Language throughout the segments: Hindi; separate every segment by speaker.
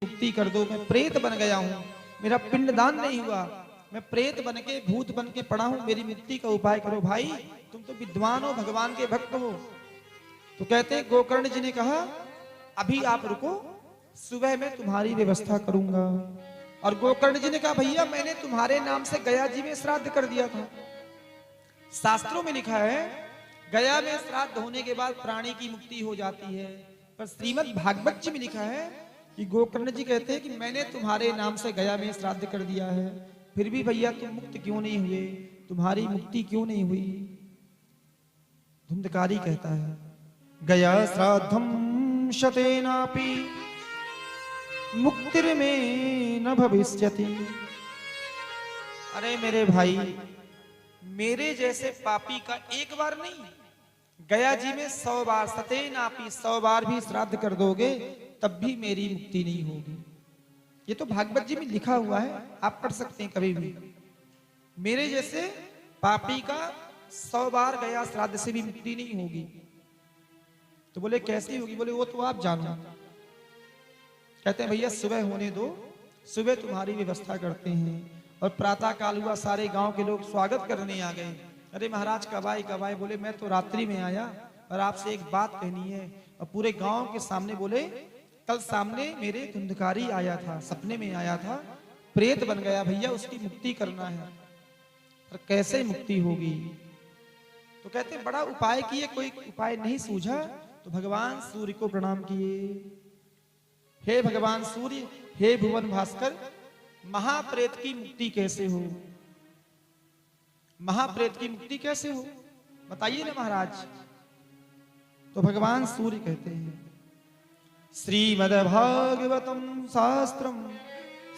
Speaker 1: मुक्ति कर दो, मैं प्रेत बन गया हूँ, मेरा पिंडदान नहीं हुआ, मैं प्रेत बन के भूत बन के पड़ा हूँ, मेरी मुक्ति का उपाय करो। भाई तुम तो विद्वान हो, भगवान के भक्त हो। तो कहते हैं गोकर्ण जी ने कहा अभी आप रुको, सुबह मैं तुम्हारी व्यवस्था करूंगा। और गोकर्ण जी ने कहा भैया मैंने तुम्हारे नाम से गया जी में श्राद्ध कर दिया था। शास्त्रों में लिखा है गया में श्राद्ध होने के बाद प्राणी की मुक्ति हो जाती है, पर श्रीमद् भागवत जी में लिखा है कि गोकर्ण जी कहते हैं कि मैंने तुम्हारे नाम से गया में श्राद्ध कर दिया है, फिर भी भैया तुम मुक्त क्यों नहीं हुए, तुम्हारी मुक्ति क्यों नहीं हुई। धुंधकारी कहता है गया श्राद्धम शतेनापि मुक्तिर्मे न भविष्यति। अरे मेरे भाई, मेरे जैसे पापी का एक बार नहीं, गया जी में 100 बार, सतेनापि 100 बार भी श्राद्ध कर दोगे तब भी मेरी मुक्ति नहीं होगी। ये तो भागवत जी में लिखा हुआ है, आप पढ़ सकते हैं कभी भी। मेरे जैसे पापी का 100 बार गया श्राद्ध से भी मुक्ति नहीं होगी। तो बोले कैसी होगी, बोले वो तो आप जानो। कहते हैं भैया सुबह होने दो, सुबह तुम्हारी व्यवस्था करते हैं। और प्रातः काल हुआ, सारे गांव के लोग स्वागत करने आ गए। अरे महाराज कब आए कब आए, बोले मैं तो रात्रि में आया और आपसे एक बात कहनी है। और पूरे गांव के सामने बोले कल सामने मेरे धुंधकारी आया था, सपने में आया था, प्रेत बन गया भैया, उसकी मुक्ति करना है। और कैसे मुक्ति होगी। तो कहते हैं बड़ा उपाय किए, कोई उपाय नहीं सूझा तो भगवान सूर्य को प्रणाम किए। हे भगवान सूर्य, हे भुवन भास्कर, महाप्रेत की मुक्ति कैसे हो, महाप्रेत की मुक्ति कैसे हो बताइए ना महाराज। तो भगवान सूर्य कहते हैं श्रीमद्भागवतम शास्त्रम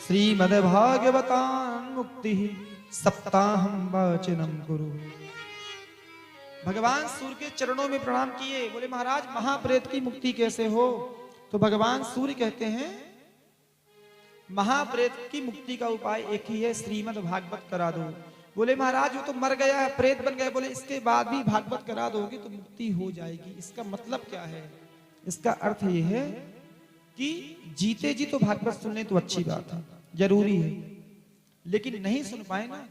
Speaker 1: श्रीमद्भागवतान मुक्ति सप्ताहम वाचनम कुरु। भगवान सूर्य के चरणों में प्रणाम किए, बोले महाराज महाप्रेत की मुक्ति कैसे हो। तो भगवान सूर्य कहते हैं महाप्रेत की मुक्ति का उपाय एक ही है, श्रीमद् भागवत करा दो। बोले महाराज वो तो मर गया है, प्रेत बन गया। बोले इसके बाद भी भागवत करा दोगे तो मुक्ति हो जाएगी। इसका मतलब क्या है, इसका अर्थ ये है कि जीते जी तो भागवत सुन ले तो अच्छी बात है, जरूरी है, लेकिन नहीं सुन पाए ना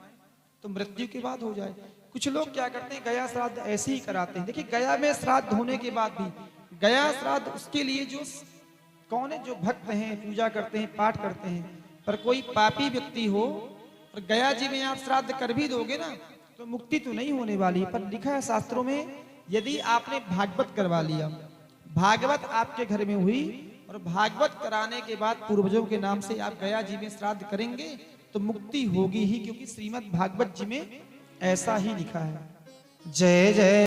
Speaker 1: तो मृत्यु के बाद हो जाए। कुछ लोग क्या करते हैं गया श्राद्ध ऐसे ही कराते हैं। देखिए गया में श्राद्ध होने के बाद भी, गया श्राद्ध उसके लिए जो कौन है, जो भक्त हैं, पूजा करते हैं, पाठ करते हैं। पर कोई पापी व्यक्ति हो और गया जी में आप श्राद्ध कर भी दोगे ना तो मुक्ति तो नहीं होने वाली। पर लिखा है शास्त्रों में यदि आपने भागवत करवा लिया, भागवत आपके घर में हुई और भागवत कराने के बाद पूर्वजों के नाम से आप गया जी में श्राद्ध करेंगे तो मुक्ति होगी ही, क्योंकि श्रीमद् भागवत जी में ऐसा ही लिखा है। जय जय